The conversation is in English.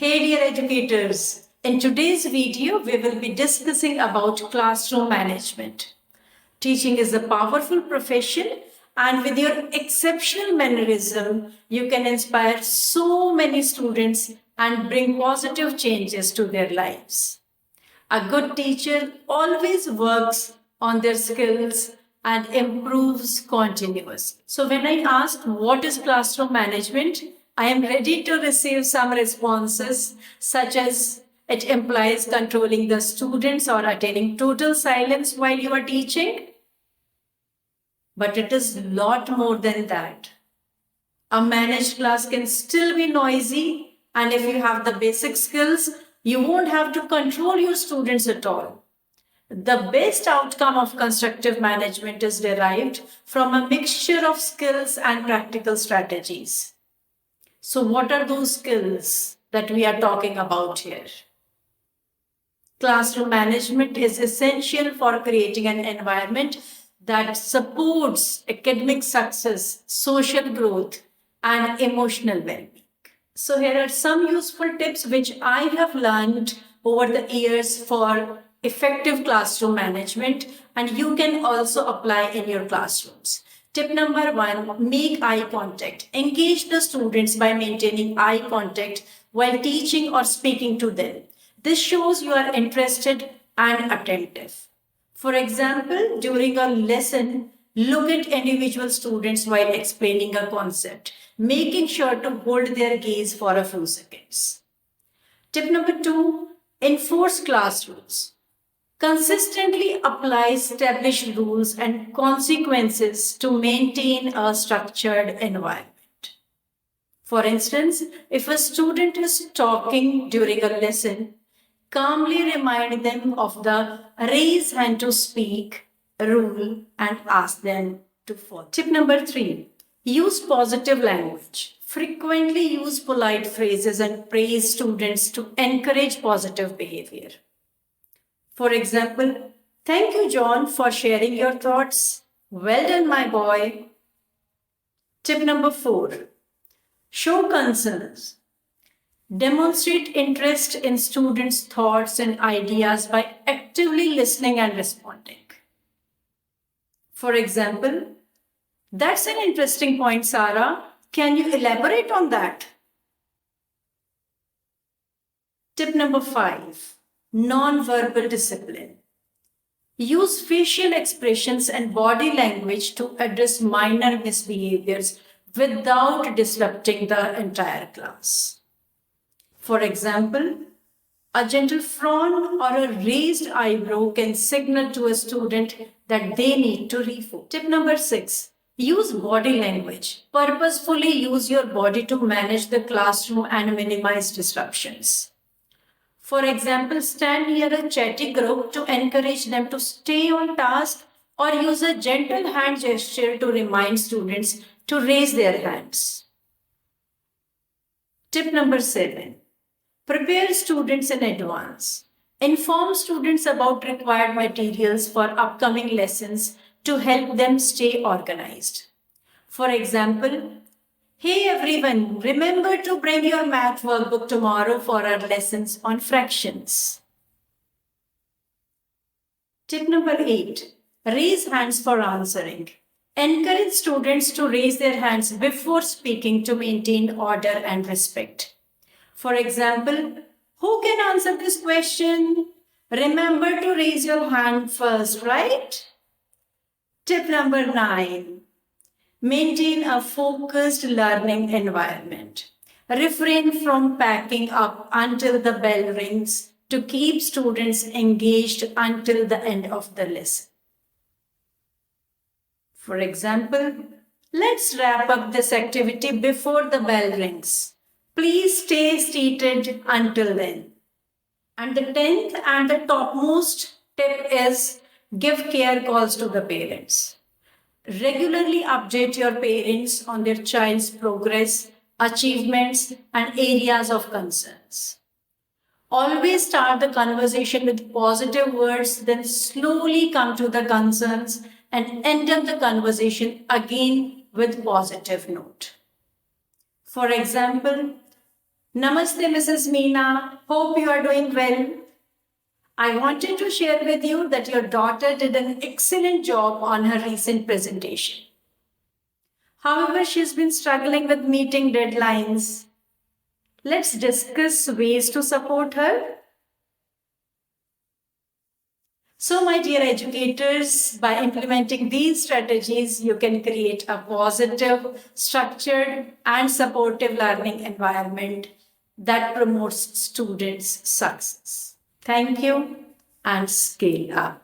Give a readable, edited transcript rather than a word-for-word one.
Hey dear educators, in today's video we will be discussing about classroom management. Teaching is a powerful profession and with your exceptional mannerism you can inspire so many students and bring positive changes to their lives. A good teacher always works on their skills and improves continuously. So, when I asked what is classroom management, I am ready to receive some responses, such as it implies controlling the students or attaining total silence while you are teaching. But it is a lot more than that. A managed class can still be noisy, and if you have the basic skills, you won't have to control your students at all. The best outcome of constructive management is derived from a mixture of skills and practical strategies. So, what are those skills that we are talking about here? Classroom management is essential for creating an environment that supports academic success, social growth, and emotional well-being. So here are some useful tips which I have learned over the years for effective classroom management, and you can also apply in your classrooms. Tip number 1, make eye contact. Engage the students by maintaining eye contact while teaching or speaking to them. This shows you are interested and attentive. For example, during a lesson, look at individual students while explaining a concept, making sure to hold their gaze for a few seconds. Tip number 2, enforce class rules. Consistently apply established rules and consequences to maintain a structured environment. For instance, if a student is talking during a lesson, calmly remind them of the raise hand to speak rule and ask them to follow. Tip number 3, use positive language. Frequently use polite phrases and praise students to encourage positive behavior. For example, thank you, John, for sharing your thoughts. Well done, my boy. Tip number 4, show concerns. Demonstrate interest in students' thoughts and ideas by actively listening and responding. For example, that's an interesting point, Sarah. Can you elaborate on that? Tip number 5, non-verbal discipline. Use facial expressions and body language to address minor misbehaviors without disrupting the entire class. For example, a gentle frown or a raised eyebrow can signal to a student that they need to refocus. Tip number 6, use body language. Purposefully use your body to manage the classroom and minimize disruptions. For example, stand near a chatty group to encourage them to stay on task or use a gentle hand gesture to remind students to raise their hands. Tip number 7, prepare students in advance. Inform students about required materials for upcoming lessons to help them stay organized. For example, hey everyone, remember to bring your math workbook tomorrow for our lessons on fractions. Tip number 8, raise hands for answering. Encourage students to raise their hands before speaking to maintain order and respect. For example, who can answer this question? Remember to raise your hand first, right? Tip number 9, maintain a focused learning environment. Refrain from packing up until the bell rings to keep students engaged until the end of the lesson. For example, let's wrap up this activity before the bell rings. Please stay seated until then. And the 10th and the topmost tip is give care calls to the parents. Regularly update your parents on their child's progress, achievements, and areas of concerns. Always start the conversation with positive words, then slowly come to the concerns and end up the conversation again with positive note. For example, Namaste, Mrs. Meena. Hope you are doing well. I wanted to share with you that your daughter did an excellent job on her recent presentation. However, she's been struggling with meeting deadlines. Let's discuss ways to support her. So, my dear educators, by implementing these strategies, you can create a positive, structured, and supportive learning environment that promotes students' success. Thank you and scale up.